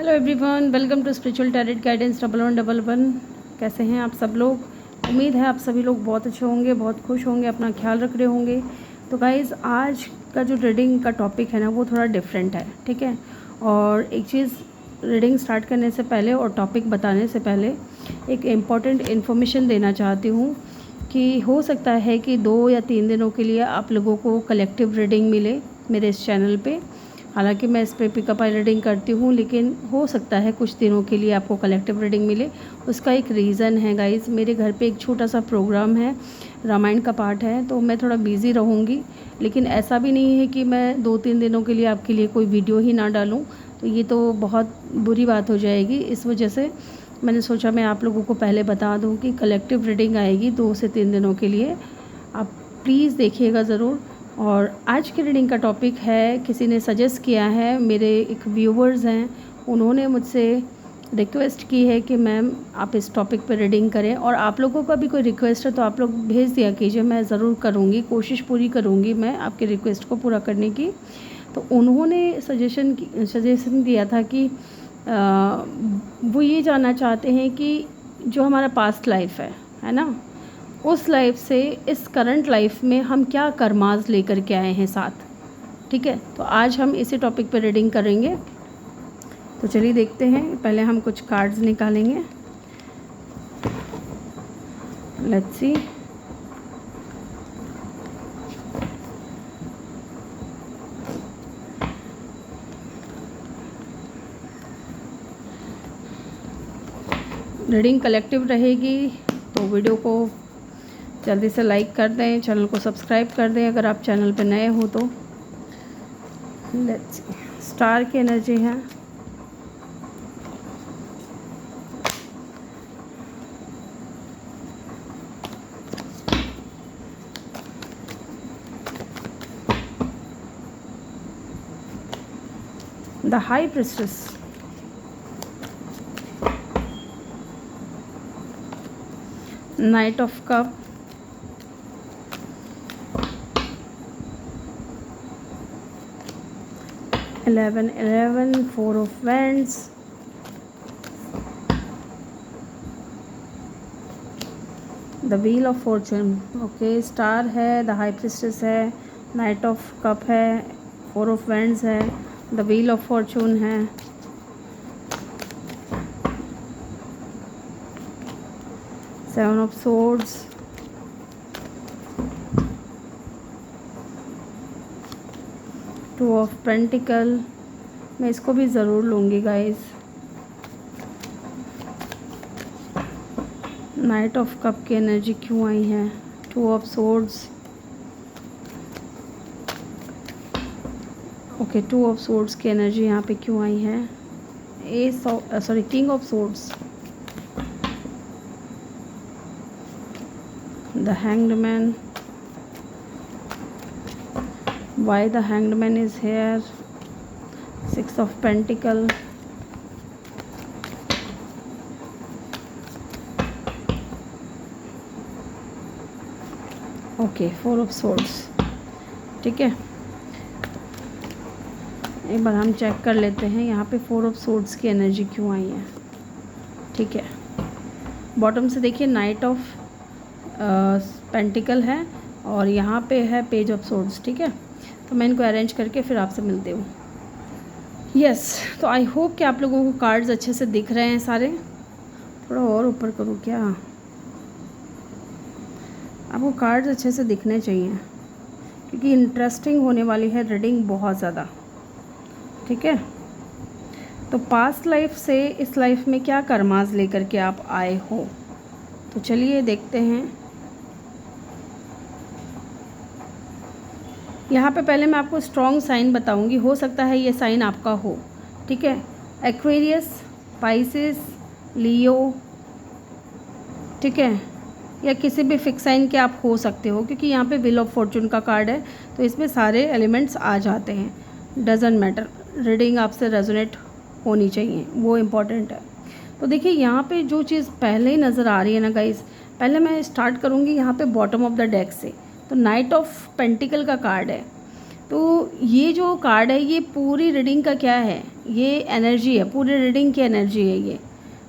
Hello everyone, welcome to spiritual tarot guidance 1111। कैसे हैं आप सब लोग? उम्मीद है आप सभी लोग बहुत अच्छे होंगे, बहुत खुश होंगे, अपना ख्याल रख रहे होंगे। तो गाइज़, आज का जो रीडिंग का टॉपिक है ना, वो थोड़ा डिफरेंट है, ठीक है। और एक चीज़, रीडिंग स्टार्ट करने से पहले और टॉपिक बताने से पहले एक इम्पॉर्टेंट इन्फॉर्मेशन देना चाहती हूँ कि हो सकता है कि 2 या 3 दिनों के लिए आप लोगों को कलेक्टिव रीडिंग मिले मेरे इस चैनल पे। हालांकि मैं इस पर पिकअप आई रीडिंग करती हूँ, लेकिन हो सकता है कुछ दिनों के लिए आपको कलेक्टिव रीडिंग मिले। उसका एक रीज़न है गाइस, मेरे घर पे एक छोटा सा प्रोग्राम है, रामायण का पाठ है, तो मैं थोड़ा बिज़ी रहूँगी। लेकिन ऐसा भी नहीं है कि मैं 2-3 दिनों के लिए आपके लिए कोई वीडियो ही ना डालूँ, तो ये तो बहुत बुरी बात हो जाएगी। इस वजह से मैंने सोचा मैं आप लोगों को पहले बता दूँ कि कलेक्टिव रीडिंग आएगी 2 से 3 दिनों के लिए। आप प्लीज़ देखिएगा ज़रूर। और आज की रीडिंग का टॉपिक है, किसी ने सजेस्ट किया है, मेरे एक व्यूवर्स हैं, उन्होंने मुझसे रिक्वेस्ट की है कि मैम आप इस टॉपिक पर रीडिंग करें। और आप लोगों का भी कोई रिक्वेस्ट है तो आप लोग भेज दिया कीजिए, मैं ज़रूर करूँगी, कोशिश पूरी करूँगी मैं आपके रिक्वेस्ट को पूरा करने की। तो उन्होंने सजेशन दिया था कि वो ये जानना चाहते हैं कि जो हमारा पास्ट लाइफ है ना, उस लाइफ से इस करंट लाइफ में हम क्या कर्मास लेकर के आए हैं साथ। ठीक है, तो आज हम इसी टॉपिक पे रीडिंग करेंगे। तो चलिए देखते हैं। पहले हम कुछ कार्ड्स निकालेंगे। Let's see. रीडिंग कलेक्टिव रहेगी तो वीडियो को जल्दी से लाइक कर दें, चैनल को सब्सक्राइब कर दें अगर आप चैनल पर नए हो तो। लेट्स स्टार की एनर्जी है, the high priestess, night of cup, (11) four of wands, the wheel of Fortune. Okay, star है, द हाई प्रिस्टेस है, नाइट ऑफ कप है, 4 ऑफ वैंड्स है, द व्हील ऑफ फॉर्चून है, seven of swords, two of pentacle. मैं इसको भी ज़रूर लूँगी गाइस। नाइट ऑफ कप की एनर्जी क्यों आई है? Two of swords. Okay, 2 of swords की एनर्जी यहाँ पे क्यों आई है? King of swords, the hanged man. Why the hanged man is here? 6 of Pentacle, okay, 4 of Swords। ठीक है, एक बार हम चेक कर लेते हैं यहाँ पे 4 ऑफ Swords की एनर्जी क्यों आई है। ठीक है, बॉटम से देखिए, नाइट ऑफ पेंटिकल है और यहाँ पे है पेज ऑफ Swords। ठीक है, तो मैं इनको अरेंज करके फिर आपसे मिलती हूँ। यस, तो आई होप कि आप लोगों को कार्ड्स अच्छे से दिख रहे हैं सारे। थोड़ा और ऊपर करूँ क्या? आपको कार्ड्स अच्छे से दिखने चाहिए क्योंकि इंटरेस्टिंग होने वाली है रीडिंग बहुत ज़्यादा। ठीक है, तो पास्ट लाइफ से इस लाइफ में क्या कर्मास लेकर के आप आए हो, तो चलिए देखते हैं। यहाँ पे पहले मैं आपको स्ट्रॉन्ग साइन बताऊंगी, हो सकता है ये साइन आपका हो। ठीक है, एक्वेरियस, पाइसेस, लियो, ठीक है, या किसी भी फिक्स साइन के आप हो सकते हो, क्योंकि यहाँ पे व्हील ऑफ फॉर्चून का कार्ड है तो इसमें सारे एलिमेंट्स आ जाते हैं। डजंट मैटर, रीडिंग आपसे रेजोनेट होनी चाहिए, वो इम्पॉर्टेंट है। तो देखिए यहाँ पे जो चीज़ पहले ही नज़र आ रही है ना गाइस, पहले मैं स्टार्ट करूँगी यहाँ पे बॉटम ऑफ द डेक से। तो नाइट ऑफ पेंटिकल का कार्ड है। तो ये जो कार्ड है ये पूरी रीडिंग का क्या है, ये एनर्जी है, पूरी रीडिंग की एनर्जी है ये,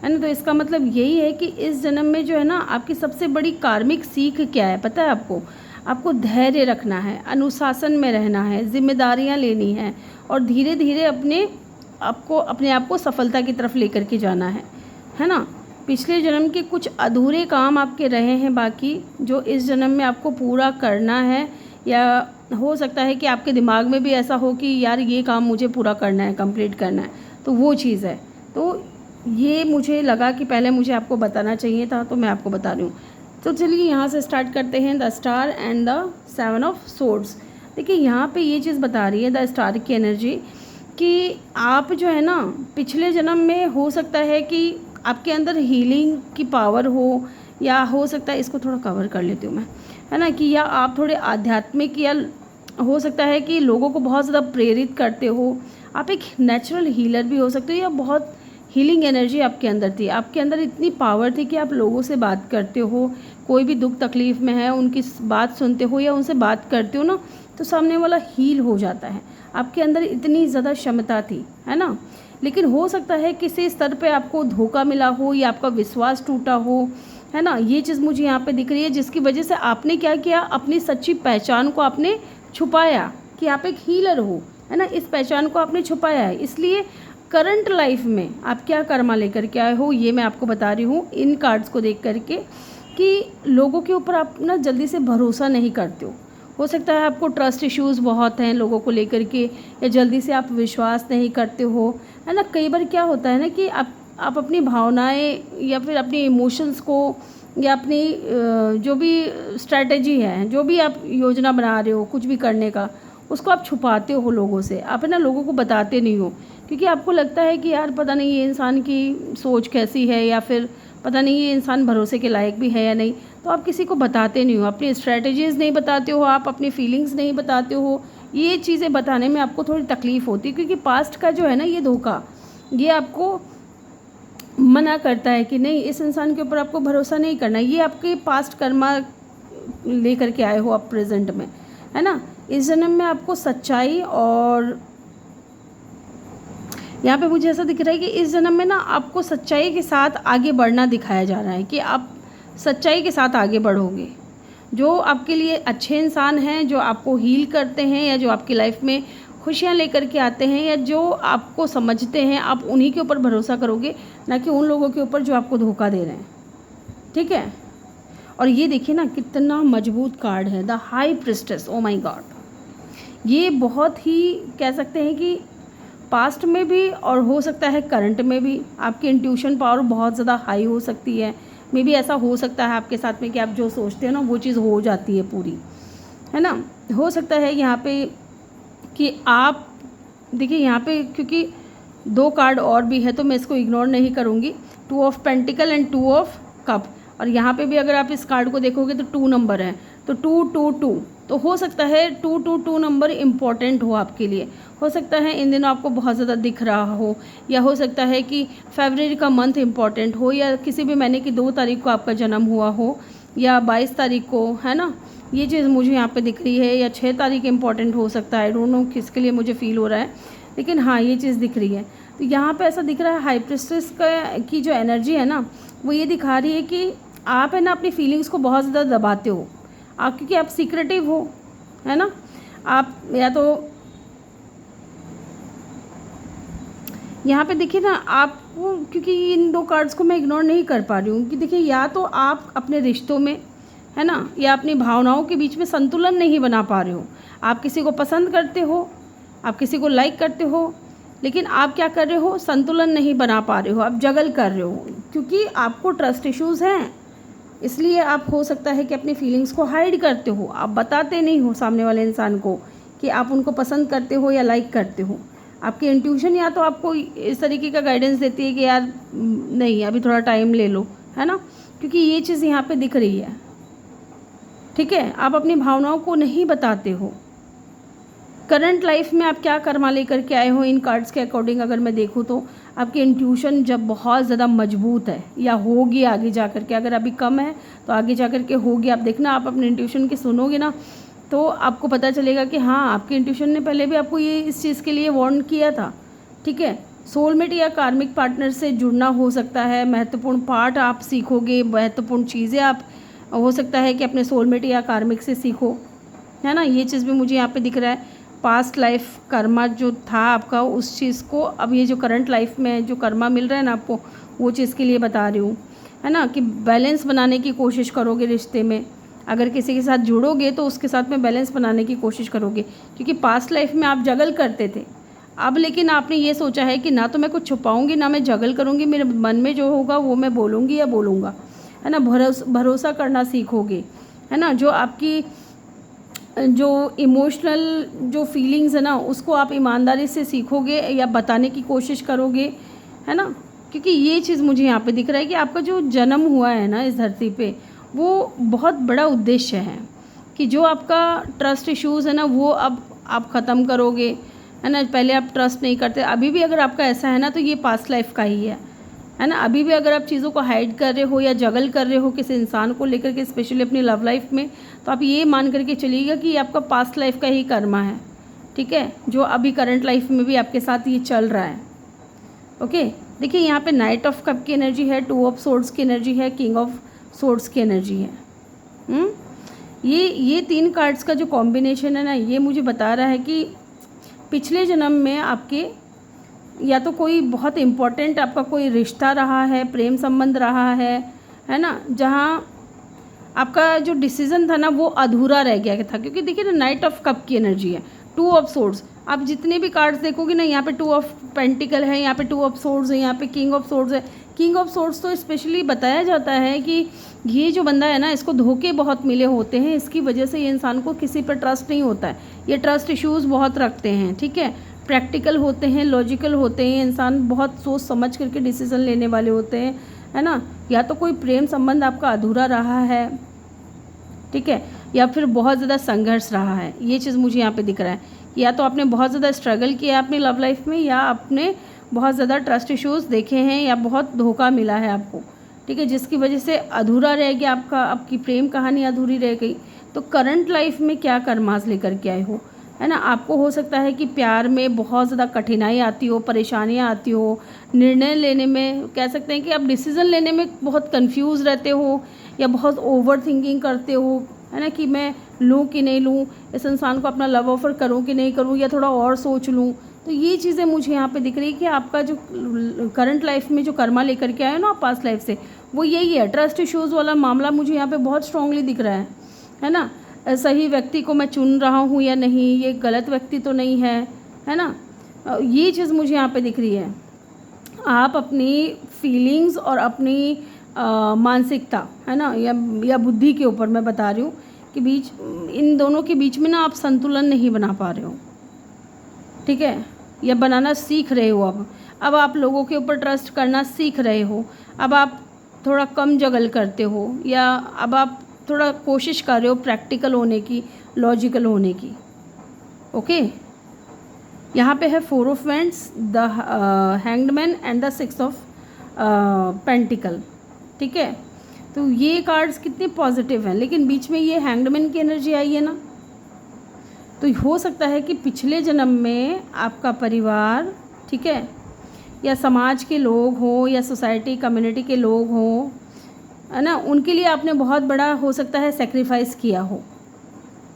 है ना। तो इसका मतलब यही है कि इस जन्म में जो है ना आपकी सबसे बड़ी कार्मिक सीख क्या है पता है आपको? आपको धैर्य रखना है, अनुशासन में रहना है, जिम्मेदारियां लेनी है और धीरे धीरे अपने आप को सफलता की तरफ लेकर के जाना है ना। पिछले जन्म के कुछ अधूरे काम आपके रहे हैं बाकी, जो इस जन्म में आपको पूरा करना है, या हो सकता है कि आपके दिमाग में भी ऐसा हो कि यार ये काम मुझे पूरा करना है, कंप्लीट करना है, तो वो चीज़ है। तो ये मुझे लगा कि पहले मुझे आपको बताना चाहिए था, तो मैं आपको बता रही हूँ। तो चलिए यहाँ से स्टार्ट करते हैं। The star and the 7 of swords. देखिए यहाँ पे ये चीज़ बता रही है द स्टार की एनर्जी कि आप जो है ना पिछले जन्म में हो सकता है कि आपके अंदर हीलिंग की पावर हो, या हो सकता है, इसको थोड़ा कवर कर लेती हूँ मैं, है ना, कि या आप थोड़े आध्यात्मिक, या हो सकता है कि लोगों को बहुत ज़्यादा प्रेरित करते हो। आप एक नेचुरल हीलर भी हो सकते हो, या बहुत हीलिंग एनर्जी आपके अंदर थी, आपके अंदर इतनी पावर थी कि आप लोगों से बात करते हो, कोई भी दुख तकलीफ़ में है उनकी बात सुनते हो या उनसे बात करते हो ना, तो सामने वाला हील हो जाता है। आपके अंदर इतनी ज़्यादा क्षमता थी, है ना। लेकिन हो सकता है किसी स्तर पे आपको धोखा मिला हो या आपका विश्वास टूटा हो, है ना। ये चीज़ मुझे यहाँ पे दिख रही है, जिसकी वजह से आपने क्या किया, अपनी सच्ची पहचान को आपने छुपाया कि आप एक हीलर हो, है ना। इस पहचान को आपने छुपाया है, इसलिए करंट लाइफ में आप क्या कर्मा लेकर के आए हो ये मैं आपको बता रही हूँ इन कार्ड्स को देख करके, कि लोगों के ऊपर आप ना जल्दी से भरोसा नहीं करते हो सकता है आपको ट्रस्ट इश्यूज़ बहुत हैं लोगों को लेकर के, या जल्दी से आप विश्वास नहीं करते हो, है ना। कई बार क्या होता है ना कि आप अपनी भावनाएं या फिर अपनी इमोशंस को, या अपनी जो भी स्ट्रैटेजी है, जो भी आप योजना बना रहे हो कुछ भी करने का, उसको आप छुपाते हो लोगों से, आप है ना लोगों को बताते नहीं हो, क्योंकि आपको लगता है कि यार पता नहीं ये इंसान की सोच कैसी है, या फिर पता नहीं ये इंसान भरोसे के लायक भी है या नहीं, तो आप किसी को बताते नहीं हो, अपनी स्ट्रैटेजीज़ नहीं बताते हो, आप अपनी फीलिंग्स नहीं बताते हो। ये चीज़ें बताने में आपको थोड़ी तकलीफ़ होती है, क्योंकि पास्ट का जो है ना ये धोखा, ये आपको मना करता है कि नहीं इस इंसान के ऊपर आपको भरोसा नहीं करना। ये आपके पास्ट कर्मा लेकर के आए हो आप प्रेजेंट में, है ना। इस जन्म में आपको सच्चाई, और यहाँ पे मुझे ऐसा दिख रहा है कि इस जन्म में ना आपको सच्चाई के साथ आगे बढ़ना दिखाया जा रहा है, कि आप सच्चाई के साथ आगे बढ़ोगे। जो आपके लिए अच्छे इंसान हैं, जो आपको हील करते हैं, या जो आपकी लाइफ में खुशियाँ लेकर के आते हैं, या जो आपको समझते हैं, आप उन्हीं के ऊपर भरोसा करोगे, ना कि उन लोगों के ऊपर जो आपको धोखा दे रहे हैं, ठीक है। और ये देखिए ना कितना मजबूत कार्ड है, the high priestess. Oh my God, ये बहुत ही कह सकते हैं कि पास्ट में भी और हो सकता है करंट में भी आपकी इंट्यूशन पावर बहुत ज़्यादा हाई हो सकती है। मे भी ऐसा हो सकता है आपके साथ में कि आप जो सोचते हो ना वो चीज़ हो जाती है पूरी, है ना। हो सकता है यहाँ पे कि आप देखिए यहाँ पे, क्योंकि 2 कार्ड और भी है तो मैं इसको इग्नोर नहीं करूँगी, 2 of pentacle and 2 of cup. और यहाँ पे भी अगर आप इस कार्ड को देखोगे तो 2 नंबर है, तो 2 2 2, तो हो सकता है 2 2 2 नंबर इम्पॉर्टेंट हो आपके लिए। हो सकता है इन दिनों आपको बहुत ज़्यादा दिख रहा हो, या हो सकता है कि फरवरी का मंथ इम्पॉर्टेंट हो, या किसी भी महीने की 2 तारीख को आपका जन्म हुआ हो, या 22 तारीख को, है ना। ये चीज़ मुझे यहाँ पे दिख रही है, या 6 तारीख इम्पॉर्टेंट हो सकता है, आई डोंट नो किसके लिए मुझे फील हो रहा है, लेकिन हाँ ये चीज़ दिख रही है। तो यहाँ पे ऐसा दिख रहा है हाई प्रिस्टेस का की जो एनर्जी है ना वो ये दिखा रही है कि आप है ना अपनी फीलिंग्स को बहुत ज़्यादा दबाते हो, आप क्योंकि आप सीक्रेटिव हो, है ना। आप या तो यहाँ पे देखिए ना आपको, क्योंकि इन 2 कार्ड्स को मैं इग्नोर नहीं कर पा रही हूँ, कि देखिए या तो आप अपने रिश्तों में, है ना, या अपनी भावनाओं के बीच में संतुलन नहीं बना पा रहे हो। आप किसी को पसंद करते हो, आप किसी को लाइक करते हो, लेकिन आप क्या कर रहे हो, संतुलन नहीं बना पा रहे हो, आप जगल कर रहे हो, क्योंकि आपको ट्रस्ट इश्यूज़ हैं। इसलिए आप हो सकता है कि अपनी फीलिंग्स को हाइड करते हो, आप बताते नहीं हो सामने वाले इंसान को कि आप उनको पसंद करते हो या लाइक करते हो। आपकी इंट्यूशन या तो आपको इस तरीके का गाइडेंस देती है कि यार नहीं अभी थोड़ा टाइम ले लो, है ना, क्योंकि ये चीज़ यहाँ पे दिख रही है, ठीक है। आप अपनी भावनाओं को नहीं बताते हो। करंट लाइफ में आप क्या कर्मा लेकर के आए हो इन कार्ड्स के अकॉर्डिंग अगर मैं देखूँ तो आपकी इंट्यूशन जब बहुत ज़्यादा मजबूत है, या होगी आगे जा कर के, अगर अभी कम है तो आगे जा कर के होगी। आप देखना, आप अपने इंट्यूशन के सुनोगे ना तो आपको पता चलेगा कि हाँ, आपके इंट्यूशन ने पहले भी आपको ये इस चीज़ के लिए वार्न किया था। ठीक है, सोलमेट या कार्मिक पार्टनर से जुड़ना हो सकता है, महत्वपूर्ण पाठ आप सीखोगे, महत्वपूर्ण चीज़ें आप हो सकता है कि अपने सोलमेट या कार्मिक से सीखो, है ना। ये चीज़ भी मुझे यहाँ पे दिख रहा है। पास्ट लाइफ कर्मा जो था आपका, उस चीज़ को अब ये जो करंट लाइफ में जो कर्मा मिल रहा है ना आपको, वो चीज़ के लिए बता रही हूँ, है ना, कि बैलेंस बनाने की कोशिश करोगे रिश्ते में। अगर किसी के साथ जुड़ोगे तो उसके साथ में बैलेंस बनाने की कोशिश करोगे, क्योंकि पास्ट लाइफ में आप जगल करते थे। अब लेकिन आपने ये सोचा है कि ना तो मैं कुछ छुपाऊंगी, ना मैं जगल करूंगी, मेरे मन में जो होगा वो मैं बोलूँगी या बोलूँगा, है ना। भरोसा करना सीखोगे, है ना। जो आपकी जो इमोशनल जो फीलिंग्स है ना, उसको आप ईमानदारी से सीखोगे या बताने की कोशिश करोगे, है ना। क्योंकि ये चीज़ मुझे यहाँ पे दिख रहा है कि आपका जो जन्म हुआ है ना इस धरती पे, वो बहुत बड़ा उद्देश्य है कि जो आपका ट्रस्ट इश्यूज़ है ना, वो अब आप ख़त्म करोगे, है ना। पहले आप ट्रस्ट नहीं करते, अभी भी अगर आपका ऐसा है ना तो ये पास्ट लाइफ का ही है ना। अभी भी अगर आप चीज़ों को हाइड कर रहे हो या जगल कर रहे हो किसी इंसान को लेकर के, स्पेशली अपनी लव लाइफ में, तो आप ये मान करके चलिएगा कि ये आपका पास्ट लाइफ का ही कर्मा है। ठीक है, जो अभी करंट लाइफ में भी आपके साथ ये चल रहा है। ओके, देखिए यहाँ पे नाइट ऑफ कप की एनर्जी है, 2 ऑफ सोर्ड्स की एनर्जी है, किंग ऑफ सोर्ड्स की एनर्जी है। ये 3 कार्ड्स का जो कॉम्बिनेशन है ना, ये मुझे बता रहा है कि पिछले जन्म में आपके या तो कोई बहुत इम्पोर्टेंट आपका कोई रिश्ता रहा है, प्रेम संबंध रहा है ना, जहाँ आपका जो डिसीज़न था ना वो अधूरा रह गया था। क्योंकि देखिए ना, नाइट ऑफ कप की एनर्जी है, 2 ऑफ सोर्ड्स। आप जितने भी कार्ड्स देखोगे ना, यहाँ पे 2 ऑफ पेंटिकल है, यहाँ पे 2 ऑफ सोर्ड्स है, यहाँ पे किंग ऑफ सोर्ड्स है। किंग ऑफ सोर्ड्स तो स्पेशली बताया जाता है कि ये जो बंदा है ना, इसको धोखे बहुत मिले होते हैं, इसकी वजह से ये इंसान को किसी पर ट्रस्ट नहीं होता है, ये ट्रस्ट इश्यूज़ बहुत रखते हैं। ठीक है, प्रैक्टिकल होते हैं, लॉजिकल होते हैं, इंसान बहुत सोच समझ करके डिसीज़न लेने वाले होते हैं, है ना। या तो कोई प्रेम संबंध आपका अधूरा रहा है, ठीक है, या फिर बहुत ज़्यादा संघर्ष रहा है। ये चीज़ मुझे यहाँ पे दिख रहा है, या तो आपने बहुत ज़्यादा स्ट्रगल किया अपनी लव लाइफ में, या आपने बहुत ज़्यादा ट्रस्ट इश्यूज़ देखे हैं, या बहुत धोखा मिला है आपको। ठीक है, जिसकी वजह से अधूरा रह गया आपकी प्रेम कहानी अधूरी रह गई। तो करंट लाइफ में क्या कर्मास लेकर के आए हो, है ना। आपको हो सकता है कि प्यार में बहुत ज़्यादा कठिनाई आती हो, परेशानियाँ आती हो, निर्णय लेने में कह सकते हैं कि आप डिसीज़न लेने में बहुत कंफ्यूज रहते हो, या बहुत ओवर थिंकिंग करते हो, है ना, कि मैं लूँ कि नहीं लूँ, इस इंसान को अपना लव ऑफ़र करूँ कि नहीं करूँ, या थोड़ा और सोच लूँ। तो ये चीज़ें मुझे यहाँ पे दिख रही है कि आपका जो करंट लाइफ में जो कर्मा लेकर के आए हो ना पास्ट लाइफ से, वो यही है। ट्रस्ट इश्यूज़ वाला मामला मुझे यहाँ पे बहुत स्ट्रांगली दिख रहा है ना। सही व्यक्ति को मैं चुन रहा हूँ या नहीं, ये गलत व्यक्ति तो नहीं है ना। ये चीज़ मुझे यहाँ पे दिख रही है। आप अपनी फीलिंग्स और अपनी मानसिकता, है ना, या बुद्धि के ऊपर मैं बता रही हूँ कि इन दोनों के बीच में ना आप संतुलन नहीं बना पा रहे हो। ठीक है, या बनाना सीख रहे हो। अब आप लोगों के ऊपर ट्रस्ट करना सीख रहे हो। अब आप थोड़ा कम जगल करते हो, या अब आप थोड़ा कोशिश कर रहे हो प्रैक्टिकल होने की, लॉजिकल होने की। ओके, यहाँ पे है 4 of vends, the hanged man and the 6 of pentacle. ठीक है, तो ये कार्ड्स कितने पॉजिटिव हैं, लेकिन बीच में ये हैंग्ड मैन की एनर्जी आई है ना। तो हो सकता है कि पिछले जन्म में आपका परिवार, ठीक है, या समाज के लोग हो, या सोसाइटी कम्युनिटी के लोग हों, है ना, उनके लिए आपने बहुत बड़ा हो सकता है सेक्रीफाइस किया हो।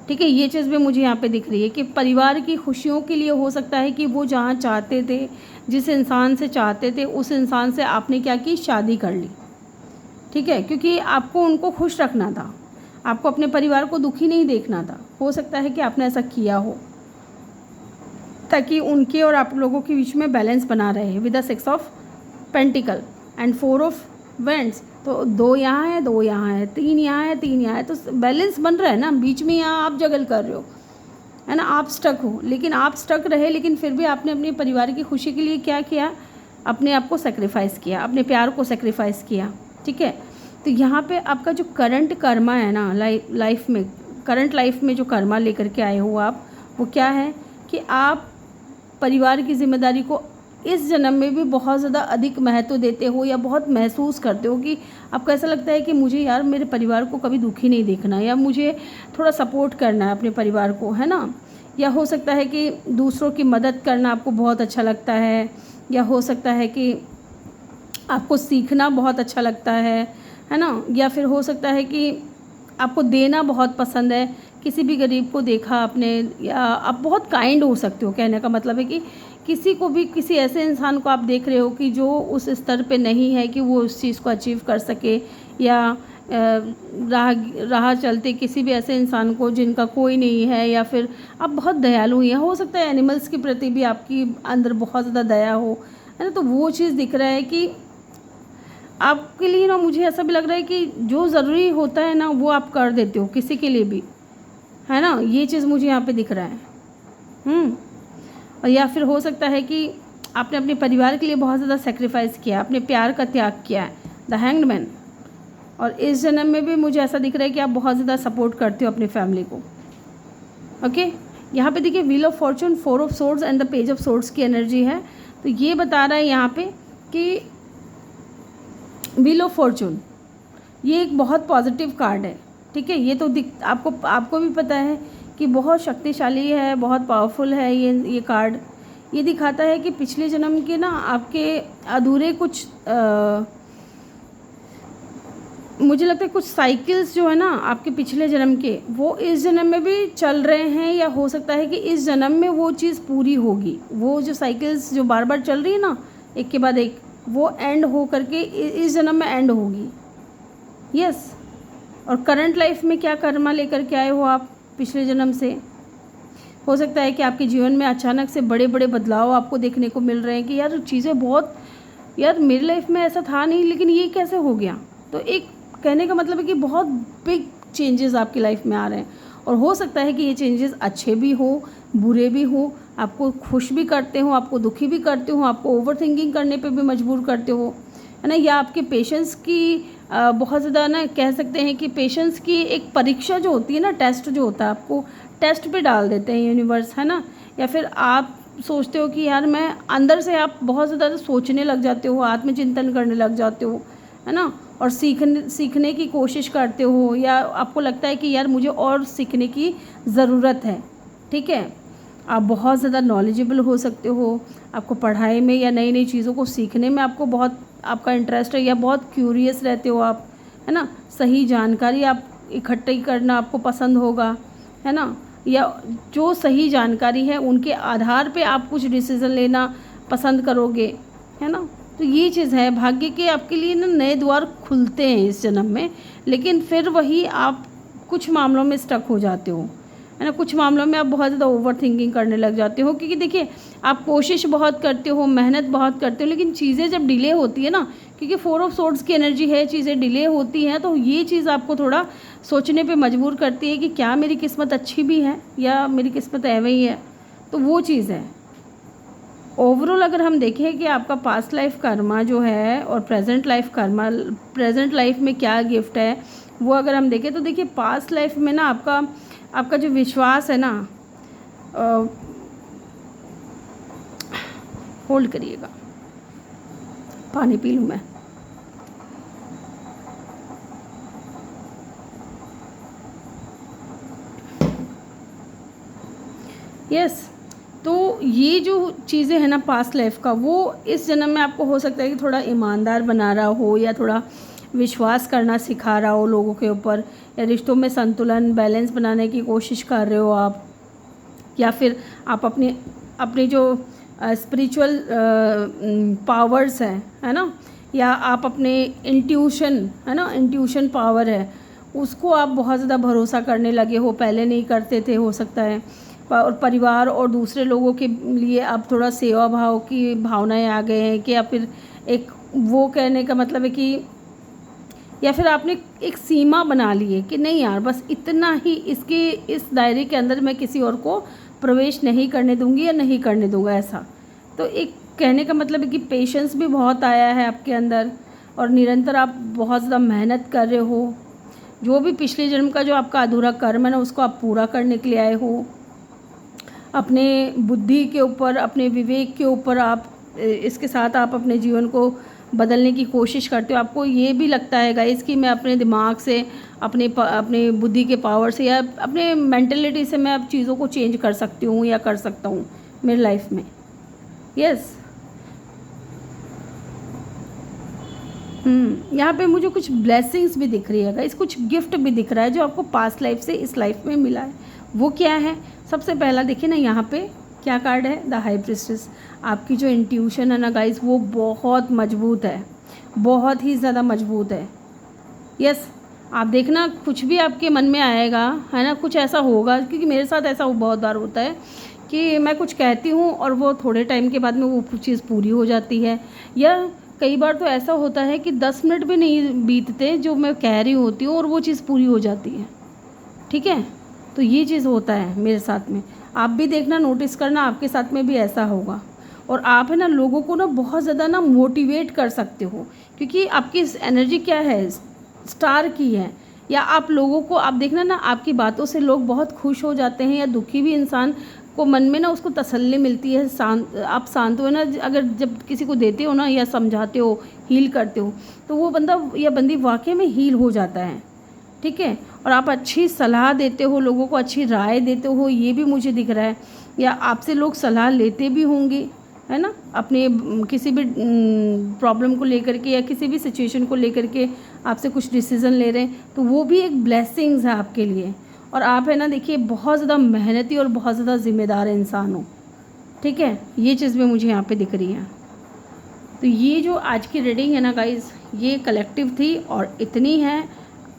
ठीक है, ये चीज़ भी मुझे यहाँ पे दिख रही है कि परिवार की खुशियों के लिए हो सकता है कि वो जहाँ चाहते थे, जिस इंसान से चाहते थे, उस इंसान से आपने क्या की, शादी कर ली। ठीक है, क्योंकि आपको उनको खुश रखना था, आपको अपने परिवार को दुखी नहीं देखना था। हो सकता है कि आपने ऐसा किया हो ताकि उनके और आप लोगों के बीच में बैलेंस बना रहे। With the 6 of pentacle and 4 of vends, तो 2 यहाँ है, 2 यहाँ है, 3 यहाँ है, 3 यहाँ है, तो बैलेंस बन रहा है ना। बीच में यहाँ आप जगल कर रहे हो, है ना, आप स्टक हो। लेकिन आप स्टक रहे, लेकिन फिर भी आपने अपने परिवार की खुशी के लिए क्या किया, अपने आप को सेक्रीफाइस किया, अपने प्यार को सेक्रीफाइस किया। ठीक है, तो यहाँ पे आपका जो करंट कर्मा है ना लाइफ में, करंट लाइफ में जो कर्मा लेकर के आए हो आप, वो क्या है कि आप परिवार की जिम्मेदारी को इस जन्म में भी बहुत ज़्यादा अधिक महत्व देते हो या बहुत महसूस करते हो कि आपको ऐसा लगता है कि मुझे यार मेरे परिवार को कभी दुखी नहीं देखना, या मुझे थोड़ा सपोर्ट करना है अपने परिवार को, है ना। या हो सकता है कि दूसरों की मदद करना आपको बहुत अच्छा लगता है, या हो सकता है कि आपको सीखना बहुत अच्छा लगता है ना। या फिर हो सकता है कि आपको देना बहुत पसंद है, किसी भी गरीब को देखा आपने, या आप बहुत काइंड हो सकते हो। कहने का मतलब है कि किसी को भी, किसी ऐसे इंसान को आप देख रहे हो कि जो उस स्तर पे नहीं है कि वो उस चीज़ को अचीव कर सके, या राह चलते किसी भी ऐसे इंसान को जिनका कोई नहीं है, या फिर आप बहुत दयालु हैं। हो सकता है एनिमल्स के प्रति भी आपकी अंदर बहुत ज़्यादा दया हो, है ना। तो वो चीज़ दिख रहा है कि आपके लिए ना, मुझे ऐसा भी लग रहा है कि जो ज़रूरी होता है ना वो आप कर देते हो किसी के लिए भी, है ना। ये चीज़ मुझे यहाँ पे दिख रहा है। और या फिर हो सकता है कि आपने अपने परिवार के लिए बहुत ज़्यादा सेक्रीफाइस किया, अपने प्यार का त्याग किया है, द हैंग्ड मैन। और इस जन्म में भी मुझे ऐसा दिख रहा है कि आप बहुत ज़्यादा सपोर्ट करते हो अपनी फैमिली को। ओके, यहाँ पे देखिए wheel of Fortune, 4 of swords and the page of swords की एनर्जी है। तो ये बता रहा है यहाँ पे कि व्हील ऑफ फॉर्चून ये एक बहुत पॉजिटिव कार्ड है, ठीक है। ये तो आपको भी पता है कि बहुत शक्तिशाली है, बहुत पावरफुल है ये कार्ड। ये दिखाता है कि पिछले जन्म के ना आपके अधूरे कुछ मुझे लगता है कुछ साइकिल्स जो है ना आपके पिछले जन्म के, वो इस जन्म में भी चल रहे हैं, या हो सकता है कि इस जन्म में वो चीज़ पूरी होगी। वो जो साइकिल्स जो बार बार चल रही है ना एक के बाद एक, वो एंड हो करके इस जन्म में एंड होगी। यस। और करंट लाइफ में क्या कर्मा लेकर के आए हो आप पिछले जन्म से। हो सकता है कि आपके जीवन में अचानक से बड़े बड़े बदलाव आपको देखने को मिल रहे हैं कि यार चीज़ें बहुत, यार मेरी लाइफ में ऐसा था नहीं लेकिन ये कैसे हो गया। तो एक कहने का मतलब है कि बहुत बिग चेंजेस आपकी लाइफ में आ रहे हैं। और हो सकता है कि ये चेंजेस अच्छे भी हो, बुरे भी हो, आपको खुश भी करते हो, आपको दुखी भी करते हो, आपको ओवर थिंकिंग करने पे भी मजबूर करते हो, है ना। या आपके पेशेंस की बहुत ज़्यादा ना कह सकते हैं कि पेशेंस की एक परीक्षा जो होती है ना, टेस्ट जो होता है, आपको टेस्ट पे डाल देते हैं यूनिवर्स, है ना। या फिर आप सोचते हो कि यार मैं, अंदर से आप बहुत ज़्यादा सोचने लग जाते हो, आत्मचिंतन करने लग जाते हो, है ना। और सीखने की कोशिश करते हो, या आपको लगता है कि यार मुझे और सीखने की ज़रूरत है, ठीक है। आप बहुत ज़्यादा नॉलेजेबल हो सकते हो, आपको पढ़ाई में या नई नई चीज़ों को सीखने में आपको बहुत आपका इंटरेस्ट है, या बहुत क्यूरियस रहते हो आप, है ना। सही जानकारी आप इकट्ठी करना आपको पसंद होगा, है ना। या जो सही जानकारी है उनके आधार पे आप कुछ डिसीज़न लेना पसंद करोगे, है ना। तो ये चीज़ है, भाग्य के आपके लिए ना नए द्वार खुलते हैं इस जन्म में, लेकिन फिर वही आप कुछ मामलों में स्टक हो जाते हो, है ना। कुछ मामलों में आप बहुत ज़्यादा ओवर थिंकिंग करने लग जाते हो, क्योंकि देखिए आप कोशिश बहुत करते हो, मेहनत बहुत करते हो, लेकिन चीज़ें जब डिले होती है ना, क्योंकि 4 ऑफ सोर्ड्स की एनर्जी है, चीज़ें डिले होती हैं, तो ये चीज़ आपको थोड़ा सोचने पे मजबूर करती है कि क्या मेरी किस्मत अच्छी भी है या मेरी किस्मत एवं ही है। तो वो चीज़ है। ओवरऑल अगर हम देखें कि आपका पास्ट लाइफ कर्मा जो है और present life Karma, present life में क्या गिफ्ट है वो अगर हम देखें, तो देखिए पास्ट लाइफ में ना आपका जो विश्वास है ना, होल्ड करिएगा, पानी पी लूँ मैं। यस। तो ये जो चीज़ें हैं ना पास्ट लाइफ का, वो इस जन्म में आपको हो सकता है कि थोड़ा ईमानदार बना रहा हो, या थोड़ा विश्वास करना सिखा रहा हो लोगों के ऊपर, या रिश्तों में संतुलन बैलेंस बनाने की कोशिश कर रहे हो आप, या फिर आप अपनी जो स्पिरिचुअल पावर्स हैं, है ना, या आप अपने इंट्यूशन, है ना, इंट्यूशन पावर है, उसको आप बहुत ज़्यादा भरोसा करने लगे हो, पहले नहीं करते थे हो सकता है। और परिवार और दूसरे लोगों के लिए आप थोड़ा सेवा भाव की भावनाएं आ गए हैं, कि या फिर एक वो कहने का मतलब है कि, या फिर आपने एक सीमा बना ली है कि नहीं यार बस इतना ही, इस दायरे के अंदर मैं किसी और को प्रवेश नहीं करने दूंगी या नहीं करने दूंगा, ऐसा। तो एक कहने का मतलब है कि पेशेंस भी बहुत आया है आपके अंदर, और निरंतर आप बहुत ज़्यादा मेहनत कर रहे हो। जो भी पिछले जन्म का जो आपका अधूरा कर्म है ना, उसको आप पूरा करने के लिए आए हो। अपने बुद्धि के ऊपर, अपने विवेक के ऊपर आप इसके साथ आप अपने जीवन को बदलने की कोशिश करते हो, आपको ये भी लगता है गाइस कि मैं अपने दिमाग से, अपने बुद्धि के पावर से या अपने मेंटलिटी से मैं अब चीज़ों को चेंज कर सकती हूँ या कर सकता हूँ मेरी लाइफ में। यस। यहाँ पे मुझे कुछ ब्लेसिंग्स भी दिख रही है गाइस, कुछ गिफ्ट भी दिख रहा है जो आपको पास्ट लाइफ से इस लाइफ में मिला है। वो क्या है? सबसे पहला देखिए ना, यहाँ पे क्या कार्ड है? The high priestess. आपकी जो इंट्यूशन है ना गाइस, वो बहुत मजबूत है, बहुत ही ज़्यादा मजबूत है। यस। आप देखना, कुछ भी आपके मन में आएगा, है ना, कुछ ऐसा होगा, क्योंकि मेरे साथ ऐसा बहुत बार होता है कि मैं कुछ कहती हूँ और वो थोड़े टाइम के बाद में वो चीज़ पूरी हो जाती है, या कई बार तो ऐसा होता है कि 10 मिनट भी नहीं बीतते जो मैं कह रही होती हूँ और वो चीज़ पूरी हो जाती है। ठीक है, तो ये चीज़ होता है मेरे साथ में। आप भी देखना, नोटिस करना, आपके साथ में भी ऐसा होगा। और आप है ना लोगों को ना बहुत ज़्यादा ना मोटिवेट कर सकते हो, क्योंकि आपकी एनर्जी क्या है? स्टार की है। या आप लोगों को, आप देखना ना, आपकी बातों से लोग बहुत खुश हो जाते हैं, या दुखी भी इंसान को मन में ना उसको तसल्ली मिलती है। आप शांत हो ना, अगर जब किसी को देते हो ना या समझाते हो, हील करते हो, तो वो बंदा या बंदी वाकई में हील हो जाता है। ठीक है, और आप अच्छी सलाह देते हो, लोगों को अच्छी राय देते हो, ये भी मुझे दिख रहा है। या आपसे लोग सलाह लेते भी होंगे, है ना, अपने किसी भी प्रॉब्लम को लेकर के या किसी भी सिचुएशन को लेकर के आपसे कुछ डिसीज़न ले रहे हैं, तो वो भी एक ब्लेसिंग्स है आपके लिए। और आप है ना देखिए बहुत ज़्यादा मेहनती और बहुत ज़्यादा ज़िम्मेदार इंसान हो। ठीक है, ये चीज़ भी मुझे यहाँ पे दिख रही है। तो ये जो आज की रीडिंग है ना गाइस, ये कलेक्टिव थी और इतनी है।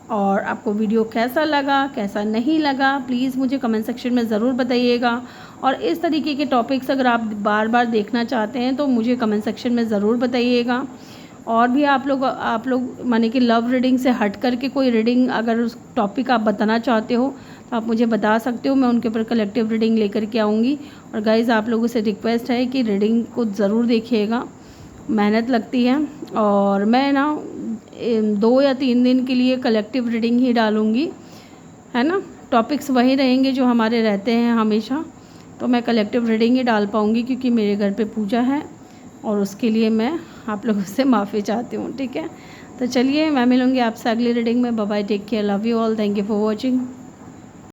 और आपको वीडियो कैसा लगा, कैसा नहीं लगा, प्लीज़ मुझे कमेंट सेक्शन में ज़रूर बताइएगा। और इस तरीके के टॉपिक्स अगर आप बार बार देखना चाहते हैं तो मुझे कमेंट सेक्शन में ज़रूर बताइएगा। और भी आप लोग माने कि लव रीडिंग से हट करके कोई रीडिंग अगर उस टॉपिक आप बताना चाहते हो तो आप मुझे बता सकते हो, मैं उनके ऊपर कलेक्टिव रीडिंग लेकर के आऊँगी। और गाइज़, आप लोगों से रिक्वेस्ट है कि रीडिंग को ज़रूर देखिएगा, मेहनत लगती है। और मैं ना 2 या 3 दिन के लिए कलेक्टिव रीडिंग ही डालूँगी, है ना। टॉपिक्स वही रहेंगे जो हमारे रहते हैं हमेशा, तो मैं कलेक्टिव रीडिंग ही डाल पाऊँगी, क्योंकि मेरे घर पे पूजा है और उसके लिए मैं आप लोगों से माफ़ी चाहती हूँ। ठीक है, तो चलिए, मैं मिलूँगी आपसे अगली रीडिंग में। Bye bye, take care, love you all, thank you for watching.